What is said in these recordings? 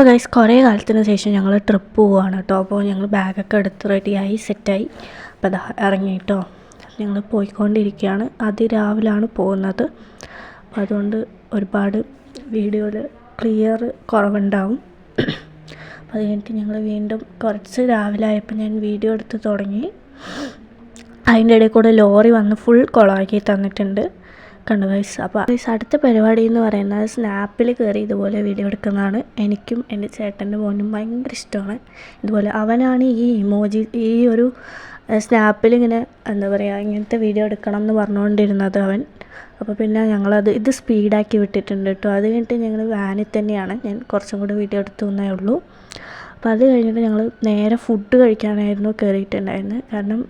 അപ്പോൾ ഗൈസ് കുറേ കാലത്തിന് ശേഷം ഞങ്ങൾ ട്രിപ്പ് പോവുകയാണ് കേട്ടോ. അപ്പോൾ ഞങ്ങൾ ബാഗൊക്കെ എടുത്ത് റെഡിയായി സെറ്റായി അപ്പോൾ അതാ ഇറങ്ങി കേട്ടോ. ഞങ്ങൾ പോയിക്കൊണ്ടിരിക്കുകയാണ്. അതിരാവിലാണ് പോകുന്നത്. അപ്പോൾ അതുകൊണ്ട് ഒരുപാട് വീഡിയോയിൽ ക്ലിയർ കുറവുണ്ടാവും. അപ്പോൾ അത് കഴിഞ്ഞിട്ട് ഞങ്ങൾ വീണ്ടും കുറച്ച് രാവിലെ ആയപ്പോൾ ഞാൻ വീഡിയോ എടുത്ത് തുടങ്ങി. അതിൻ്റെ ഇടയിൽ കൂടെ ലോറി വന്ന് ഫുൾ കുളമാക്കി തന്നിട്ടുണ്ട് കണ്ടു ഗൈസ്. അപ്പോൾ ഗൈസ് അടുത്ത പരിപാടി എന്ന് പറയുന്നത് സ്നാപ്പിൽ കയറി ഇതുപോലെ വീഡിയോ എടുക്കുന്നതാണ്. എനിക്കും എൻ്റെ ചേട്ടൻ്റെ മോനും ഭയങ്കര ഇഷ്ടമാണ് ഇതുപോലെ. അവനാണ് ഈ ഇമോജി ഈ ഒരു സ്നാപ്പിൽ ഇങ്ങനെ എന്താ പറയുക ഇങ്ങനത്തെ വീഡിയോ എടുക്കണം എന്ന് പറഞ്ഞുകൊണ്ടിരുന്നത് അവൻ. അപ്പോൾ പിന്നെ ഞങ്ങളത് ഇത് സ്പീഡാക്കി വിട്ടിട്ടുണ്ട് കേട്ടോ. അത് കഴിഞ്ഞിട്ട് ഞങ്ങൾ വാനിൽ തന്നെയാണ്, ഞാൻ കുറച്ചും കൂടി വീഡിയോ എടുത്തു എന്നേ ഉള്ളൂ. അപ്പോൾ അത് കഴിഞ്ഞിട്ട് ഞങ്ങൾ നേരെ ഫുഡ് കഴിക്കാനായിരുന്നു കയറിയിട്ടുണ്ടായിരുന്നത്. കാരണം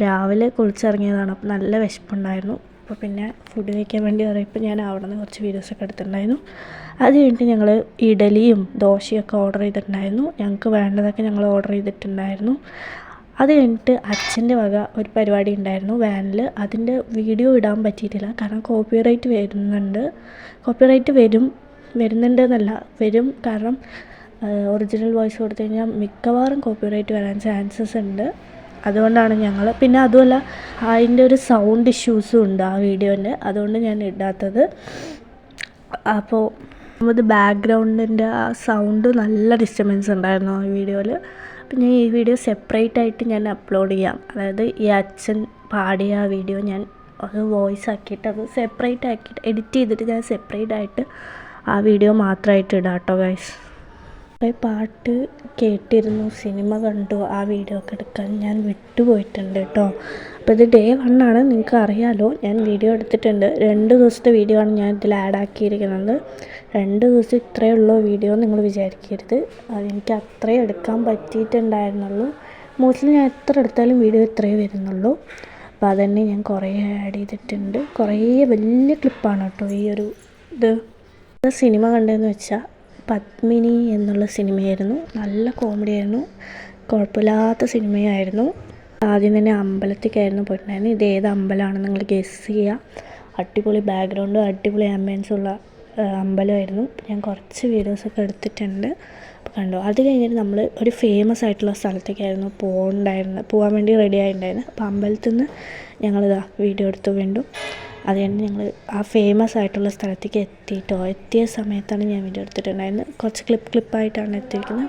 രാവിലെ കുളിച്ചിറങ്ങിയതാണ്, അപ്പോൾ നല്ല വിശപ്പുണ്ടായിരുന്നു. അപ്പോൾ പിന്നെ ഫുഡ് കഴിക്കാൻ വേണ്ടി പറയുമ്പോൾ ഞാൻ അവിടെ നിന്ന് കുറച്ച് വീഡിയോസൊക്കെ എടുത്തിട്ടുണ്ടായിരുന്നു. അത് കഴിഞ്ഞിട്ട് ഞങ്ങൾ ഇഡലിയും ദോശയൊക്കെ ഓർഡർ ചെയ്തിട്ടുണ്ടായിരുന്നു. ഞങ്ങൾക്ക് വേണ്ടതൊക്കെ ഞങ്ങൾ ഓർഡർ ചെയ്തിട്ടുണ്ടായിരുന്നു. അത് കഴിഞ്ഞിട്ട് അച്ഛൻ്റെ വക ഒരു പരിപാടി ഉണ്ടായിരുന്നു വാനിൽ. അതിൻ്റെ വീഡിയോ ഇടാൻ പറ്റിയിട്ടില്ല കാരണം കോപ്പിറൈറ്റ് വരുന്നുണ്ട് എന്നല്ല വരും. കാരണം ഒറിജിനൽ വോയിസ് കൊടുത്തു കഴിഞ്ഞാൽ മിക്കവാറും കോപ്പിറൈറ്റ് വരാൻ ചാൻസസ് ഉണ്ട്. അതുകൊണ്ടാണ് ഞങ്ങൾ, പിന്നെ അതുമല്ല അതിൻ്റെ ഒരു സൗണ്ട് ഇഷ്യൂസും ഉണ്ട് ആ വീഡിയോൻ്റെ, അതുകൊണ്ട് ഞാൻ ഇടാത്തത്. അപ്പോൾ നമുക്ക് ബാക്ക്ഗ്രൗണ്ടിൻ്റെ ആ സൗണ്ട് നല്ല ഡിസ്റ്റർബൻസ് ഉണ്ടായിരുന്നു ആ വീഡിയോയിൽ. അപ്പം ഞാൻ ഈ വീഡിയോ സെപ്പറേറ്റ് ആയിട്ട് ഞാൻ അപ്ലോഡ് ചെയ്യാം. അതായത് ഈ അച്ഛൻ പാടിയ ആ വീഡിയോ ഞാൻ അത് വോയിസ് ആക്കിയിട്ട് അത് സെപ്പറേറ്റ് ആക്കിയിട്ട് എഡിറ്റ് ചെയ്തിട്ട് ഞാൻ സെപ്പറേറ്റ് ആയിട്ട് ആ വീഡിയോ മാത്രമായിട്ട് ഇടാം കേട്ടോ ഗൈസ്. കുറേ പാട്ട് കേട്ടിരുന്നു, സിനിമ കണ്ടു, ആ വീഡിയോ ഒക്കെ എടുക്കാൻ ഞാൻ വിട്ടുപോയിട്ടുണ്ട് കേട്ടോ. അപ്പോൾ ഇത് ഡേ 1 ആണ്, നിങ്ങൾക്ക് അറിയാമല്ലോ. ഞാൻ വീഡിയോ എടുത്തിട്ടുണ്ട്. 2 ദിവസത്തെ വീഡിയോ ആണ് ഞാൻ ഇതിൽ ആഡ് ആക്കിയിരിക്കുന്നത്. 2 ദിവസം ഇത്രയേ ഉള്ളൂ വീഡിയോ നിങ്ങൾ വിചാരിക്കരുത്. അതെനിക്ക് അത്രയും എടുക്കാൻ പറ്റിയിട്ടുണ്ടായിരുന്നുള്ളൂ. മോസ്റ്റ്ലി ഞാൻ എത്ര എടുത്താലും വീഡിയോ ഇത്രയേ വരുന്നുള്ളൂ. അപ്പോൾ അതന്നെ ഞാൻ കുറേ ആഡ് ചെയ്തിട്ടുണ്ട്. കുറേ വലിയ ക്ലിപ്പാണ് കേട്ടോ ഈ ഒരു ഇത്. സിനിമ കണ്ടതെന്ന് വെച്ചാൽ പത്മിനി എന്നുള്ള സിനിമയായിരുന്നു. നല്ല കോമഡി ആയിരുന്നു, കുഴപ്പമില്ലാത്ത സിനിമയായിരുന്നു. ആദ്യം തന്നെ അമ്പലത്തേക്കായിരുന്നു പോയിട്ടുണ്ടായിരുന്നു. ഇത് ഏത് അമ്പലമാണെന്ന് നിങ്ങൾ ഗെസ് ചെയ്യുക. അടിപൊളി ബാക്ക്ഗ്രൗണ്ടും അടിപൊളി ആംബിയൻസും ഉള്ള അമ്പലമായിരുന്നു. ഞാൻ കുറച്ച് വീഡിയോസൊക്കെ എടുത്തിട്ടുണ്ട്. അപ്പോൾ കണ്ടോ. അത് കഴിഞ്ഞിട്ട് നമ്മൾ ഒരു ഫേമസ് ആയിട്ടുള്ള സ്ഥലത്തേക്കായിരുന്നു പോകാൻ വേണ്ടി റെഡി ആയിട്ടുണ്ടായിരുന്നു. അപ്പോൾ അമ്പലത്തിൽ നിന്ന് ഞങ്ങളിതാ വീഡിയോ എടുത്തു വീണ്ടും. അത് കഴിഞ്ഞ് ഞങ്ങൾ ആ ഫേമസ് ആയിട്ടുള്ള സ്ഥലത്തേക്ക് എത്തിയ സമയത്താണ് ഞാൻ വീഡിയോ എടുത്തിട്ടുണ്ടായിരുന്നത്. കുറച്ച് ക്ലിപ്പായിട്ടാണ് എത്തിയിരിക്കുന്നത്.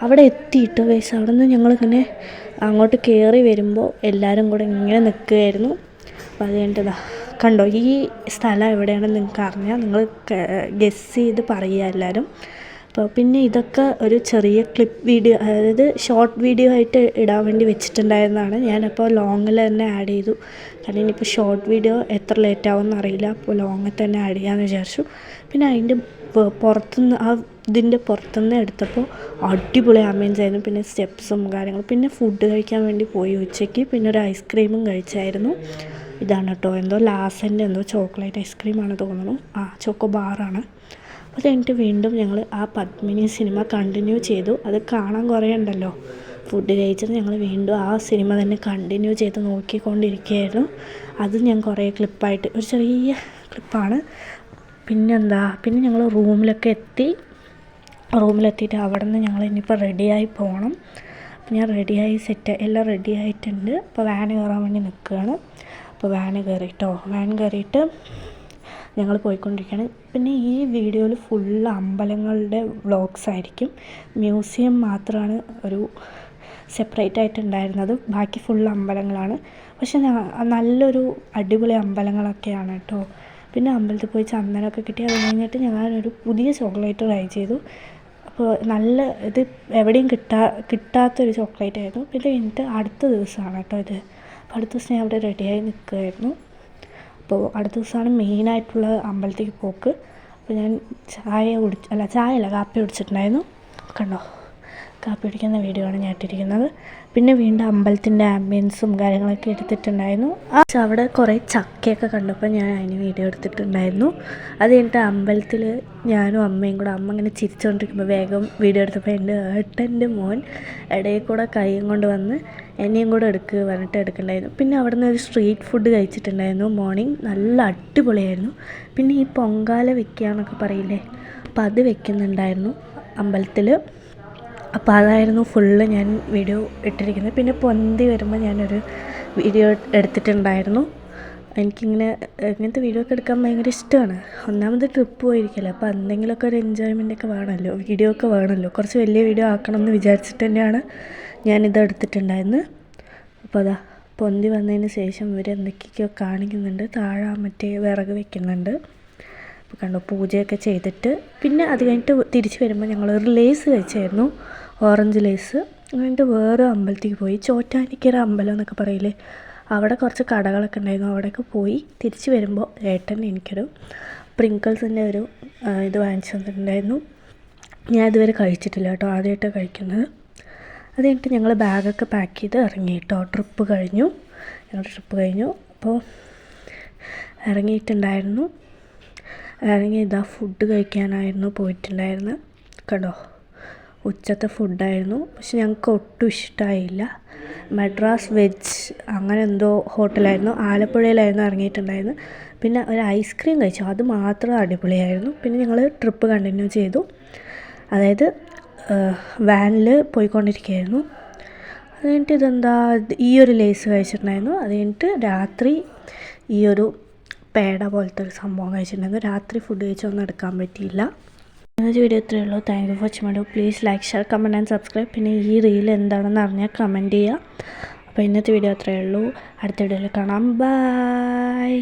അവിടെ എത്തിയിട്ടോ ഗൈസ്. അവിടെ നിന്ന് ഞങ്ങളിങ്ങനെ അങ്ങോട്ട് കയറി വരുമ്പോൾ എല്ലാവരും കൂടെ ഇങ്ങനെ നിൽക്കുകയായിരുന്നു. അപ്പോൾ അത് കഴിഞ്ഞിട്ട് കണ്ടോ ഈ സ്ഥലം എവിടെയാണെന്ന് നിങ്ങൾക്ക് അറിഞ്ഞാൽ നിങ്ങൾ ഗെസ് ചെയ്ത് പറയുക എല്ലാവരും. അപ്പോൾ പിന്നെ ഇതൊക്കെ ഒരു ചെറിയ ക്ലിപ്പ് വീഡിയോ, അതായത് ഷോർട്ട് വീഡിയോ ആയിട്ട് ഇടാൻ വേണ്ടി വെച്ചിട്ടുണ്ടായിരുന്നതാണ്. ഞാനപ്പോൾ ലോങ്ങിൽ തന്നെ ആഡ് ചെയ്തു. കാരണം ഇനിയിപ്പോൾ ഷോർട്ട് വീഡിയോ എത്ര ലേറ്റ് ആവുമെന്ന് അറിയില്ല. അപ്പോൾ ലോങ്ങിൽ തന്നെ ആഡ് ചെയ്യാമെന്ന് വിചാരിച്ചു. പിന്നെ അതിൻ്റെ ഇതിൻ്റെ പുറത്തുനിന്ന് എടുത്തപ്പോൾ അടിപൊളി ആംബിയൻസ് ആയിരുന്നു. പിന്നെ സ്റ്റെപ്സും കാര്യങ്ങളും. പിന്നെ ഫുഡ് കഴിക്കാൻ വേണ്ടി പോയി ഉച്ചയ്ക്ക്. പിന്നെ ഒരു ഐസ്ക്രീമും കഴിച്ചായിരുന്നു. ഇതാണ് കേട്ടോ, എന്തോ ലാസൻ്റെ എന്തോ ചോക്ലേറ്റ് ഐസ്ക്രീമാണ് തോന്നുന്നു. ചോക്കോ ബാറാണ്. അത് കഴിഞ്ഞിട്ട് വീണ്ടും ഞങ്ങൾ ആ പത്മിനി സിനിമ കണ്ടിന്യൂ ചെയ്തു. അത് കാണാൻ കുറേ ഉണ്ടല്ലോ. ഫുഡ് കഴിച്ചിട്ട് ഞങ്ങൾ വീണ്ടും ആ സിനിമ തന്നെ കണ്ടിന്യൂ ചെയ്ത് നോക്കിക്കൊണ്ടിരിക്കുകയായിരുന്നു. അത് ഞാൻ കുറേ ക്ലിപ്പായിട്ട് ഒരു ചെറിയ ക്ലിപ്പാണ്. പിന്നെ ഞങ്ങൾ റൂമിലെത്തിയിട്ട് അവിടെ നിന്ന് ഞങ്ങൾ ഇനിയിപ്പോൾ റെഡിയായി പോകണം. അപ്പോൾ ഞാൻ എല്ലാം റെഡി ആയിട്ടുണ്ട്. അപ്പോൾ വാന് കയറാൻ വേണ്ടി നിൽക്കുകയാണ്. അപ്പോൾ വാന് കയറിയിട്ട് ഞങ്ങൾ പോയിക്കൊണ്ടിരിക്കുകയാണ്. പിന്നെ ഈ വീഡിയോയിൽ ഫുള്ള് അമ്പലങ്ങളുടെ വ്ളോഗ്സ് ആയിരിക്കും. മ്യൂസിയം മാത്രമാണ് ഒരു സെപ്പറേറ്റ് ആയിട്ടുണ്ടായിരുന്നത്. ബാക്കി ഫുള്ള് അമ്പലങ്ങളാണ്. പക്ഷെ നല്ലൊരു അടിപൊളി അമ്പലങ്ങളൊക്കെയാണ് കേട്ടോ. പിന്നെ അമ്പലത്തിൽ പോയി ചന്ദനമൊക്കെ കിട്ടി. അത് കഴിഞ്ഞിട്ട് ഞാനൊരു പുതിയ ചോക്ലേറ്റ് ട്രൈ ചെയ്തു. അപ്പോൾ നല്ല ഇത് എവിടെയും കിട്ടാത്തൊരു ചോക്ലേറ്റ് ആയിരുന്നു. പിന്നെ കഴിഞ്ഞിട്ട് അടുത്ത ദിവസമാണ് കേട്ടോ ഇത്. അപ്പോൾ അടുത്ത ദിവസം ഞാൻ അവിടെ റെഡിയായി നിൽക്കുമായിരുന്നു. അപ്പോൾ അടുത്ത ദിവസമാണ് മെയിനായിട്ടുള്ള അമ്പലത്തേക്ക് പോക്ക്. അപ്പോൾ ഞാൻ കാപ്പി കുടിച്ചിട്ടുണ്ടായിരുന്നു. കണ്ടോ, കാപ്പി കുടിക്കുന്ന വീഡിയോ ആണ് ഞാൻ ഇട്ടിരിക്കുന്നത്. പിന്നെ വീണ്ടും അമ്പലത്തിൻ്റെ ആംബിയൻസും കാര്യങ്ങളൊക്കെ എടുത്തിട്ടുണ്ടായിരുന്നു. അവിടെ കുറേ ചക്കയൊക്കെ കണ്ടപ്പോൾ ഞാൻ അതിന് വീഡിയോ എടുത്തിട്ടുണ്ടായിരുന്നു. അത് കഴിഞ്ഞിട്ട് അമ്പലത്തിൽ ഞാനും അമ്മയും കൂടെ, അമ്മ ഇങ്ങനെ ചിരിച്ചുകൊണ്ടിരിക്കുമ്പോൾ വേഗം വീഡിയോ എടുത്തപ്പോൾ എൻ്റെ ഏട്ടൻ്റെ മോൻ ഇടയിൽ കൂടെ കൈയും കൊണ്ട് വന്ന് എന്നെയും കൂടെ പറഞ്ഞിട്ട് എടുക്കണ്ടായിരുന്നു. പിന്നെ അവിടെ നിന്ന് ഒരു സ്ട്രീറ്റ് ഫുഡ് കഴിച്ചിട്ടുണ്ടായിരുന്നു മോർണിംഗ്. നല്ല അടിപൊളിയായിരുന്നു. പിന്നെ ഈ പൊങ്കാല വെക്കുകയെന്നൊക്കെ പറയില്ലേ, അപ്പോൾ അത് വെക്കുന്നുണ്ടായിരുന്നു. അമ്പലത്തിൽ. അപ്പോൾ അതായിരുന്നു ഫുള്ള് ഞാൻ വീഡിയോ ഇട്ടിരിക്കുന്നത്. പിന്നെ പൊന്തി വരുമ്പോൾ ഞാനൊരു വീഡിയോ എടുത്തിട്ടുണ്ടായിരുന്നു. എനിക്കിങ്ങനെ ഇങ്ങനത്തെ വീഡിയോ ഒക്കെ എടുക്കാൻ ഭയങ്കര ഇഷ്ടമാണ്. ഒന്നാമത് ട്രിപ്പ് പോയിരിക്കില്ല, അപ്പോൾ എന്തെങ്കിലുമൊക്കെ ഒരു എൻജോയ്മെൻ്റൊക്കെ വേണമല്ലോ, വീഡിയോ ഒക്കെ വേണമല്ലോ. കുറച്ച് വലിയ വീഡിയോ ആക്കണം എന്ന് വിചാരിച്ചിട്ട് തന്നെയാണ് ഞാനിത് എടുത്തിട്ടുണ്ടായിരുന്നത്. അപ്പോൾ അതാ പൊന്തി വന്നതിന് ശേഷം ഇവർ എന്തൊക്കെയൊക്കെയോ കാണിക്കുന്നുണ്ട്. താഴെ മറ്റേ വിറക് വെക്കുന്നുണ്ട്. അപ്പോൾ കണ്ടോ, പൂജയൊക്കെ ചെയ്തിട്ട് പിന്നെ അത് കഴിഞ്ഞിട്ട് തിരിച്ച് വരുമ്പോൾ ഞങ്ങളൊരു ലേസ് കഴിച്ചായിരുന്നു, ഓറഞ്ച് ലേസ്. കഴിഞ്ഞിട്ട് വേറെ അമ്പലത്തേക്ക് പോയി, ചോറ്റാനിക്കര അമ്പലം എന്നൊക്കെ പറയില്ലേ, അവിടെ കുറച്ച് കടകളൊക്കെ ഉണ്ടായിരുന്നു. അവിടെയൊക്കെ പോയി തിരിച്ച് വരുമ്പോൾ ഏട്ടൻ എനിക്കൊരു പ്രിങ്കിൾസിൻ്റെ ഒരു ഇത് വാങ്ങിച്ചു തന്നിട്ടുണ്ടായിരുന്നു. ഞാൻ ഇതുവരെ കഴിച്ചിട്ടില്ല കേട്ടോ, ആദ്യമായിട്ടാണ് കഴിക്കുന്നത്. അത് കഴിഞ്ഞിട്ട് ഞങ്ങൾ ബാഗൊക്കെ പാക്ക് ചെയ്ത് ഇറങ്ങി കേട്ടോ. ഞങ്ങളുടെ ട്രിപ്പ് കഴിഞ്ഞു. അപ്പോൾ ഇറങ്ങിയിട്ടുണ്ടായിരുന്നു. ഇതാ ഫുഡ് കഴിക്കാനായിരുന്നു പോയിട്ടുണ്ടായിരുന്നു. കണ്ടോ, ഉച്ചത്തെ ഫുഡായിരുന്നു. പക്ഷെ ഞങ്ങൾക്ക് ഒട്ടും ഇഷ്ടമായില്ല. മദ്രാസ് വെജ് അങ്ങനെ എന്തോ ഹോട്ടലായിരുന്നു. ആലപ്പുഴയിലായിരുന്നു ഇറങ്ങിയിട്ടുണ്ടായിരുന്നു. പിന്നെ ഒരു ഐസ്ക്രീം കഴിച്ചു, അത് മാത്രം അടിപൊളിയായിരുന്നു. പിന്നെ ഞങ്ങൾ ട്രിപ്പ് കണ്ടിന്യൂ ചെയ്തു. അതായത് വാനിൽ പോയിക്കൊണ്ടിരിക്കുകയായിരുന്നു. അത് കഴിഞ്ഞിട്ട് ഈ ഒരു ലേസ് കഴിച്ചിട്ടുണ്ടായിരുന്നു. അത് കഴിഞ്ഞിട്ട് രാത്രി ഈ ഒരു പേട പോലത്തെ ഒരു സംഭവം കഴിച്ചിട്ടുണ്ടായിരുന്നു. രാത്രി ഫുഡ് കഴിച്ചൊന്നും എടുക്കാൻ പറ്റിയില്ല. ഇന്നത്തെ വീഡിയോ ഇത്രയേ ഉള്ളൂ. Thank you for watching. Please like, share, comment and subscribe. പിന്നെ ഈ റീൽ എന്താണെന്ന് അറിഞ്ഞാൽ കമൻറ്റ് ചെയ്യുക. അപ്പോൾ ഇന്നത്തെ വീഡിയോ അത്രയേ ഉള്ളൂ. അടുത്ത വീഡിയോയിൽ കാണാം. ബൈ.